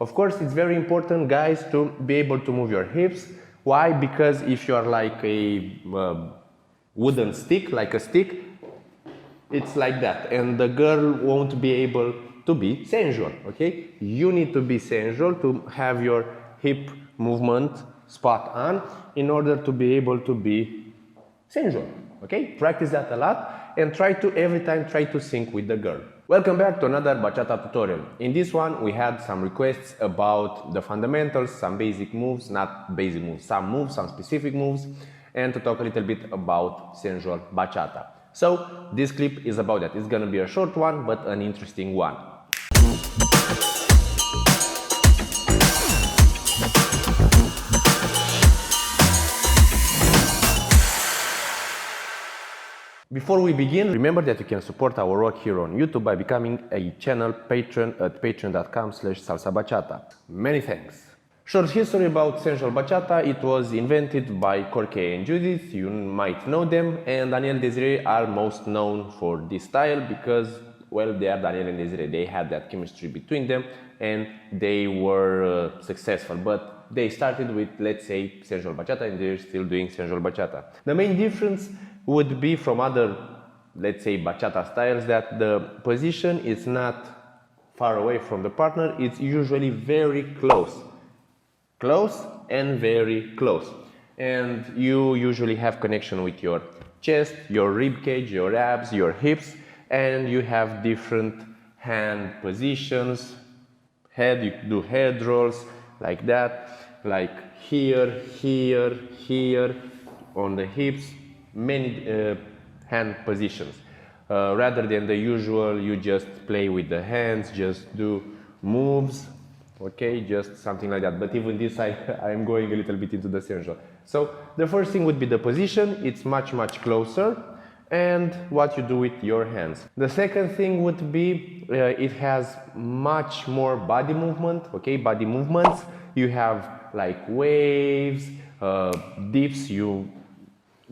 Of course, it's very important, guys, to be able to move your hips. Why? Because if you are like a wooden stick, like a stick, it's like that, and the girl won't be able to be sensual, okay? You need to be sensual to have your hip movement spot on in order to be able to be sensual, okay? Practice that a lot and try to sync with the girl. Welcome back to another bachata tutorial. In this one we had some requests about the fundamentals, some basic moves, not basic moves, some specific moves, and to talk a little bit about sensual bachata. So this clip is about that. It's gonna be a short one, but an interesting one. Before we begin, remember that you can support our work here on YouTube by becoming a channel patron at patreon.com/salsabachata. Many thanks. Short history about sensual bachata. It was invented by Corke and Judith, you might know them, and Daniel Desiree are most known for this style because, well, they are Daniel and Desiree. They had that chemistry between them and they were successful, but they started with, let's say, sensual bachata, and they're still doing sensual bachata. The main difference would be from other, let's say, bachata styles that the position is not far away from the partner, it's usually very close. Close and very close. And you usually have connection with your chest, your rib cage, your abs, your hips, and you have different hand positions. Head, you do head rolls like that, like here, here, here, on the hips, many hand positions. Rather than the usual, you just play with the hands, just do moves, okay, just something like that. But even this, I'm going a little bit into the sensual. So the first thing would be the position. It's much closer, and what you do with your hands. The second thing would be it has much more body movement, okay, body movements. You have like waves, dips, you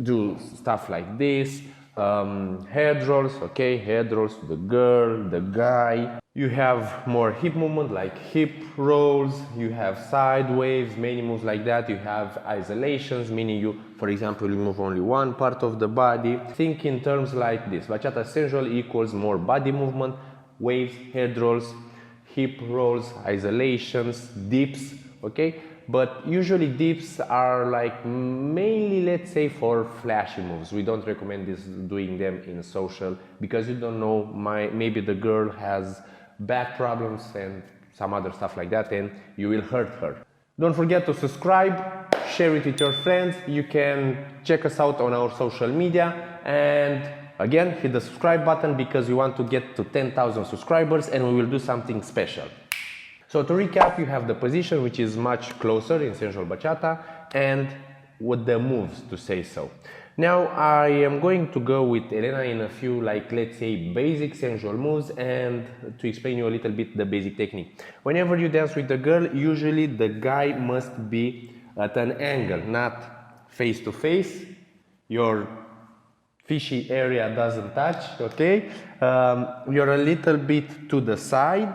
do stuff like this, head rolls, okay, head rolls to the girl, the guy. You have more hip movement like hip rolls, you have side waves, many moves like that. You have isolations, meaning you, for example, you move only one part of the body. Think in terms like this: bachata sensual equals more body movement, waves, head rolls, hip rolls, isolations, dips, okay? But usually dips are like mainly, let's say, for flashy moves. We don't recommend doing them in social because you don't know, maybe the girl has back problems and some other stuff like that, and you will hurt her. Don't forget to subscribe, share it with your friends. You can check us out on our social media, and again, hit the subscribe button because we want to get to 10,000 subscribers and we will do something special. So to recap, you have the position, which is much closer in sensual bachata, and with the moves, to say so. Now I am going to go with Elena in a few, like, let's say, basic sensual moves, and to explain you a little bit the basic technique. Whenever you dance with the girl, usually the guy must be at an angle, not face to face. Your fishy area doesn't touch, okay? You're a little bit to the side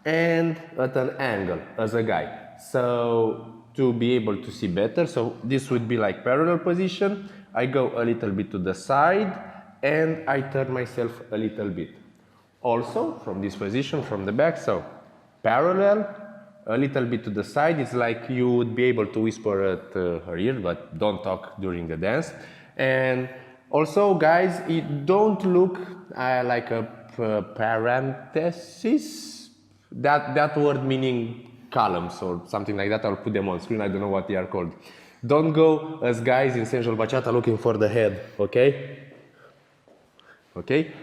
and at an angle as a guy, so to be able to see better. So this would be like parallel position. I go a little bit to the side and I turn myself a little bit also from this position from the back. So parallel, a little bit to the side. It's like you would be able to whisper at her ear, but don't talk during the dance. And also, guys, don't look like a parenthesis. That word meaning columns or something like that. I'll put them on screen. I don't know what they are called. Don't go as guys in sensual bachata looking for the head, okay? Okay?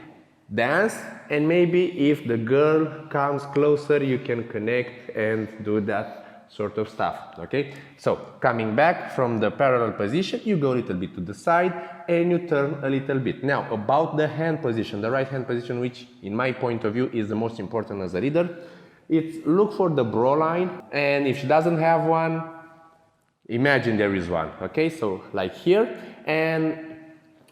Dance, and maybe if the girl comes closer, you can connect and do that sort of stuff, okay? So, coming back from the parallel position, you go a little bit to the side and you turn a little bit. Now, about the hand position, the right hand position, which in my point of view is the most important as a leader, it's look for the bra line, and if she doesn't have one, imagine there is one, okay? So, like here, and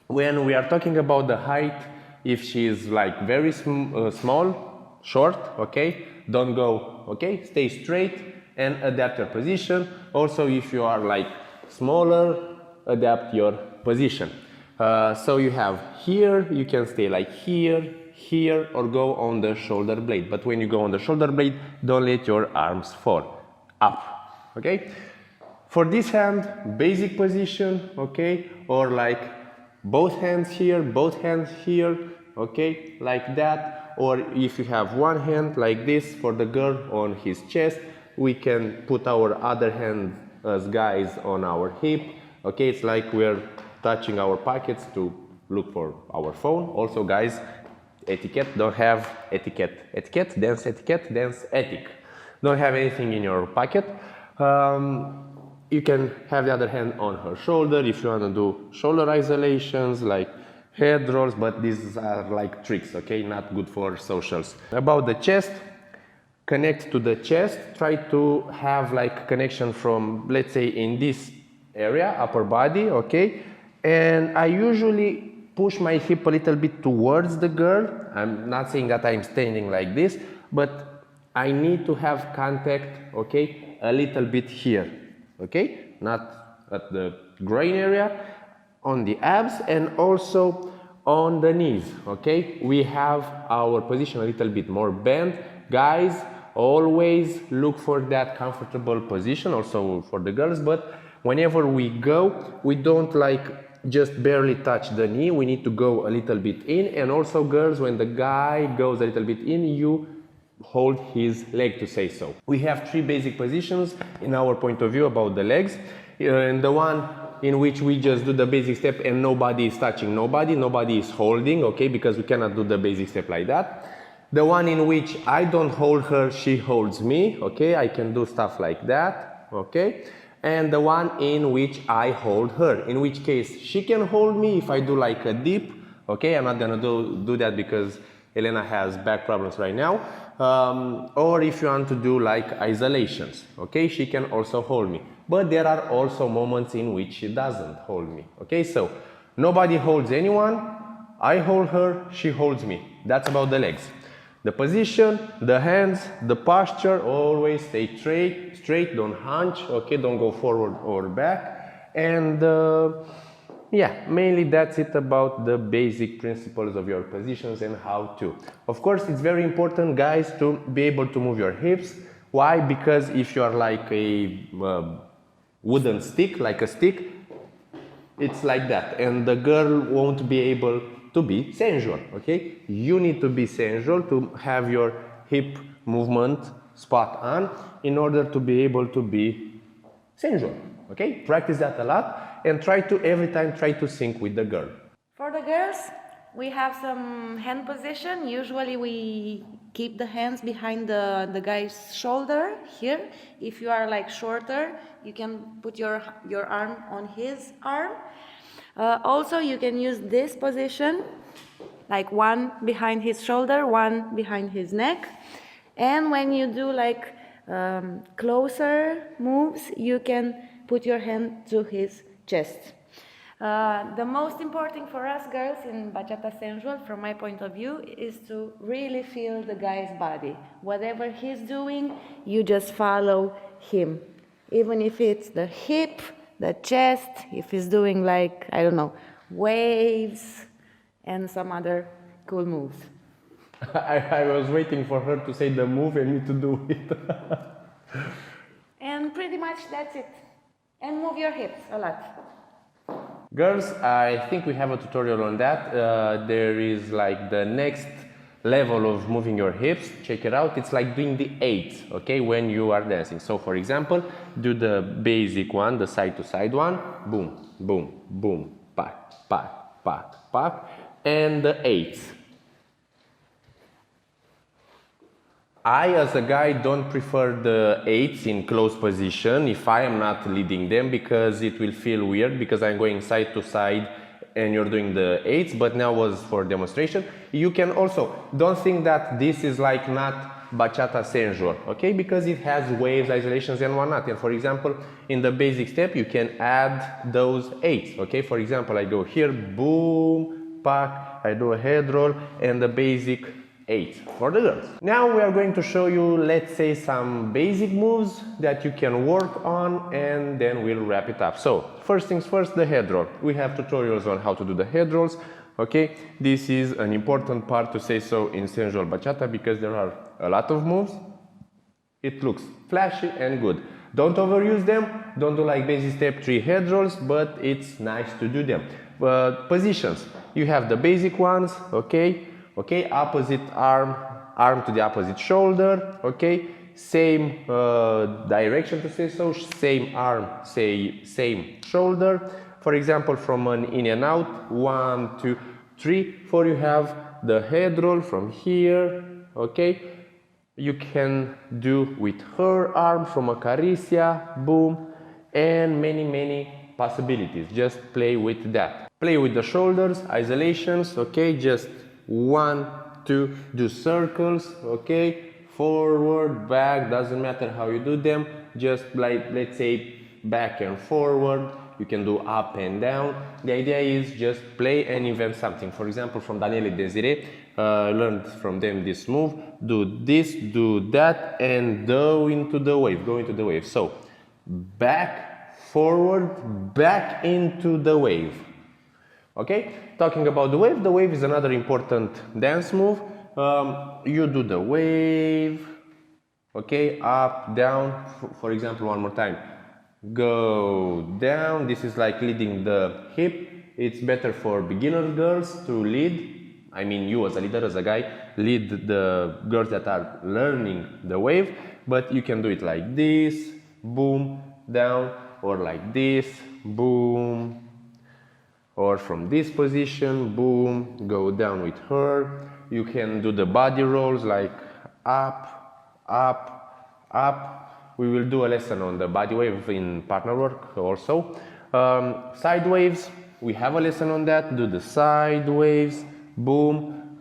when we are talking about the height, if she is like very small, short, okay? Don't go, okay? Stay straight and adapt your position. Also, if you are like smaller, adapt your position. So you have here, you can stay like here, here, or go on the shoulder blade. But when you go on the shoulder blade, don't let your arms fall up, okay? For this hand, basic position, okay? Or like both hands here, okay? Like that. Or if you have one hand like this for the girl on his chest, we can put our other hand as guys on our hip, okay? It's like we're touching our pockets to look for our phone. Also, guys, etiquette, don't have etiquette. Etiquette, dance ethic. Don't have anything in your pocket. You can have the other hand on her shoulder if you want to do shoulder isolations, like head rolls, but these are like tricks, okay? Not good for socials. About the chest, connect to the chest. Try to have like connection from, let's say, in this area, upper body, okay? And I usually push my hip a little bit towards the girl. I'm not saying that I'm standing like this, but I need to have contact, okay, a little bit here, okay? Not at the groin area, on the abs, and also on the knees, okay? We have our position a little bit more bent. Guys, always look for that comfortable position, also for the girls, but whenever we go, we don't like just barely touch the knee. We need to go a little bit in, and also girls, when the guy goes a little bit in, you hold his leg, to say so. We have 3 basic positions in our point of view about the legs, and the one in which we just do the basic step and nobody is touching nobody is holding, okay, because we cannot do the basic step like that. The one in which I don't hold her, she holds me, okay, I can do stuff like that, okay. And the one in which I hold her, in which case she can hold me if I do like a dip, okay. I'm not gonna do that because Elena has back problems right now. Or if you want to do like isolations, okay, she can also hold me. But there are also moments in which she doesn't hold me, okay. So nobody holds anyone, I hold her, she holds me. That's about the legs. The position, the hands, the posture, always stay straight, don't hunch, okay, don't go forward or back. And yeah, mainly that's it about the basic principles of your positions and how to. Of course, it's very important, guys, to be able to move your hips. Why? Because if you are like a wooden stick, like a stick, it's like that, and the girl won't be able to be sensual, okay? You need to be sensual to have your hip movement spot on in order to be able to be sensual, okay? Practice that a lot and every time try to sync with the girl. For the girls, we have some hand position. Usually we keep the hands behind the guy's shoulder here. If you are like shorter, you can put your arm on his arm. Also, you can use this position, like one behind his shoulder, one behind his neck. And when you do like closer moves, you can put your hand to his chest. The most important for us girls in Bachata Sensual, from my point of view, is to really feel the guy's body. Whatever he's doing, you just follow him. Even if it's the hip, the chest, if he's doing like, I don't know, waves and some other cool moves. I was waiting for her to say the move and me to do it. And pretty much that's it. And move your hips a lot. Girls, I think we have a tutorial on that. There is like the next level of moving your hips. Check it out. It's like doing the 8, okay, when you are dancing. So for example, do the basic one, the side to side one. Boom, boom, boom, pack, pack, pack, pack. And the 8. I, as a guy, don't prefer the 8s in close position if I am not leading them, because it will feel weird because I'm going side to side and you're doing the 8s, but now was for demonstration. You can also, don't think that this is like not Bachata Sensual, okay, because it has waves, isolations and whatnot. And for example, in the basic step, you can add those 8s, okay. For example, I go here, boom, pack, I do a head roll and the basic 8 for the girls. Now we are going to show you, let's say, some basic moves that you can work on, and then we'll wrap it up. So first things first, the head roll. We have tutorials on how to do the head rolls. Okay, this is an important part, to say so, in sensual bachata, because there are a lot of moves. It looks flashy and good. Don't overuse them. Don't do like basic step 3 head rolls, but it's nice to do them. Positions. You have the basic ones. Okay, opposite arm to the opposite shoulder. Okay, same direction, to say so, same arm, same shoulder. For example, from an in and out, 1, 2, 3, 4, you have the head roll from here. Okay, you can do with her arm from a caricia, boom, and many possibilities. Just play with that. Play with the shoulders, isolations. Okay, just 1, 2, do circles. Okay, forward, back, doesn't matter how you do them. Just like, let's say, back and forward. You can do up and down. The idea is just play and invent something. For example, from Daniele Desiree, learned from them this move. Do this, do that, and go into the wave. Go into the wave. So back, forward, back into the wave. Okay, talking about the wave is another important dance move. You do the wave. Okay, up, down. For example, one more time. Go down. This is like leading the hip. It's better for beginner girls to lead. I mean, you as a leader, as a guy, lead the girls that are learning the wave. But you can do it like this, boom, down, or like this, boom, or from this position, boom, go down with her. You can do the body rolls like up, up, up. We will do a lesson on the body wave in partner work also. Side waves, we have a lesson on that. Do the side waves, boom.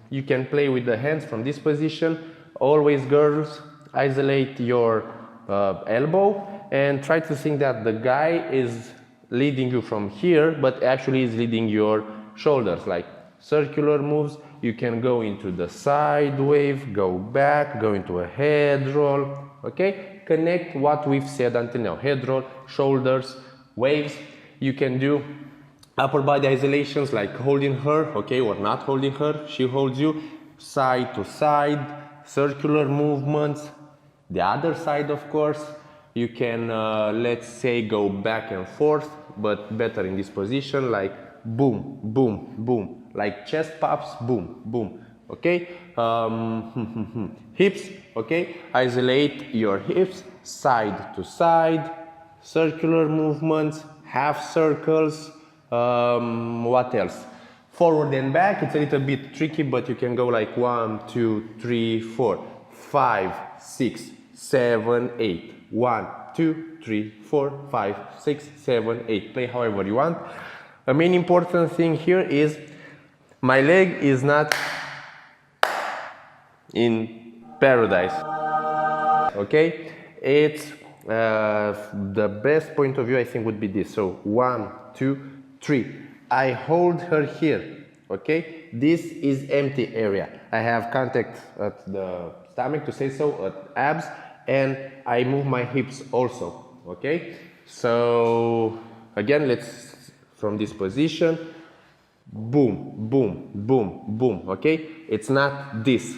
You can play with the hands from this position. Always, girls, isolate your elbow and try to think that the guy is leading you from here, but actually is leading your shoulders, like circular moves. You can go into the side wave, go back, go into a head roll. Okay, connect what we've said until now. Head roll, shoulders, waves. You can do upper body isolations like holding her, okay, or not holding her. She holds you, side to side, circular movements. The other side, of course, you can, let's say, go back and forth, but better in this position, like boom, boom, boom, like chest pops, boom, boom. Okay, hips. Okay, isolate your hips, side to side, circular movements, half circles. What else? Forward and back. It's a little bit tricky, but you can go like 1, 2, 3, 4, 5, 6, 7, 8. 1, 2, 3, 4, 5, 6, 7, 8. Play however you want. A main important thing here is my leg is not in paradise. Okay, it's the best point of view, I think, would be this. So 1, 2, 3. I hold her here. Okay, this is empty area. I have contact at the stomach, to say so, at abs, and I move my hips also. Okay, so again, let's from this position, boom, boom, boom, boom. Okay, it's not this.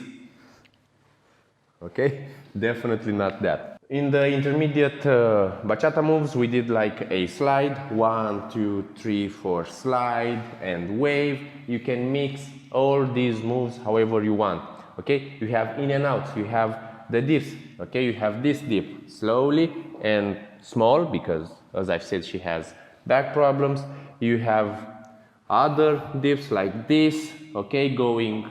Okay, definitely not that. In the intermediate bachata moves, we did like a slide, 1, 2, 3, 4, slide and wave. You can mix all these moves however you want. Okay, you have in and out, you have the dips. Okay, you have this dip slowly and small because, as I've said, she has back problems. You have other dips like this. Okay, going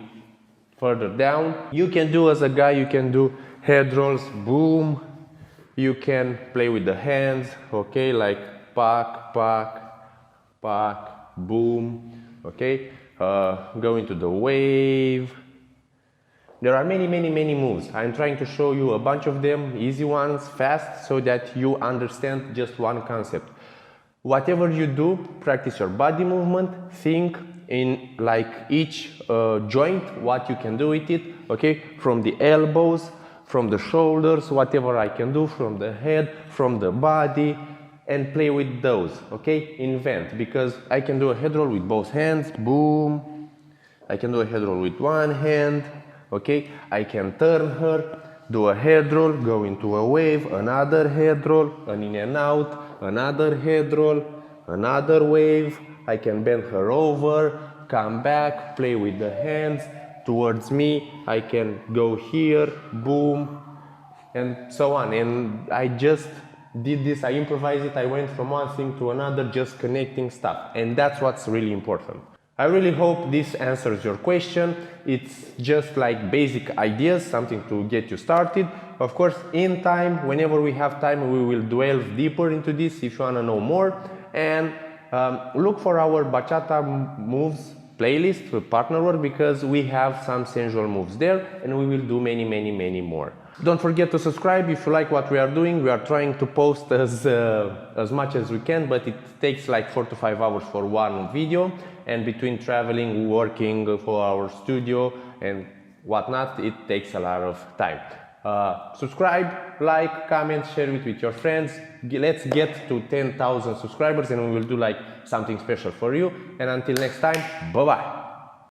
further down. You can do, as a guy, you can do head rolls, boom. You can play with the hands, okay, like pak, pak, pak, boom, okay. Go into the wave. There are many moves. I'm trying to show you a bunch of them, easy ones, fast, so that you understand just one concept. Whatever you do, practice your body movement, think, in like each joint, what you can do with it, okay? From the elbows, from the shoulders, whatever I can do, from the head, from the body, and play with those, okay? Invent, because I can do a head roll with both hands, boom. I can do a head roll with one hand, okay? I can turn her, do a head roll, go into a wave, another head roll, an in and out, another head roll, another wave. I can bend her over, come back, play with the hands towards me. I can go here, boom, and so on. And I just did this, I improvised it, I went from one thing to another, just connecting stuff. And that's what's really important. I really hope this answers your question. It's just like basic ideas, something to get you started. Of course, in time, whenever we have time, we will delve deeper into this if you want to know more. And look for our bachata moves playlist with partner work, because we have some sensual moves there, and we will do many more. Don't forget to subscribe if you like what we are doing. We are trying to post as much as we can, but it takes like 4 to 5 hours for one video, and between traveling, working for our studio and whatnot, it takes a lot of time. Subscribe, like, comment, share it with your friends. Let's get to 10,000 subscribers and we will do like something special for you. And until next time, bye bye.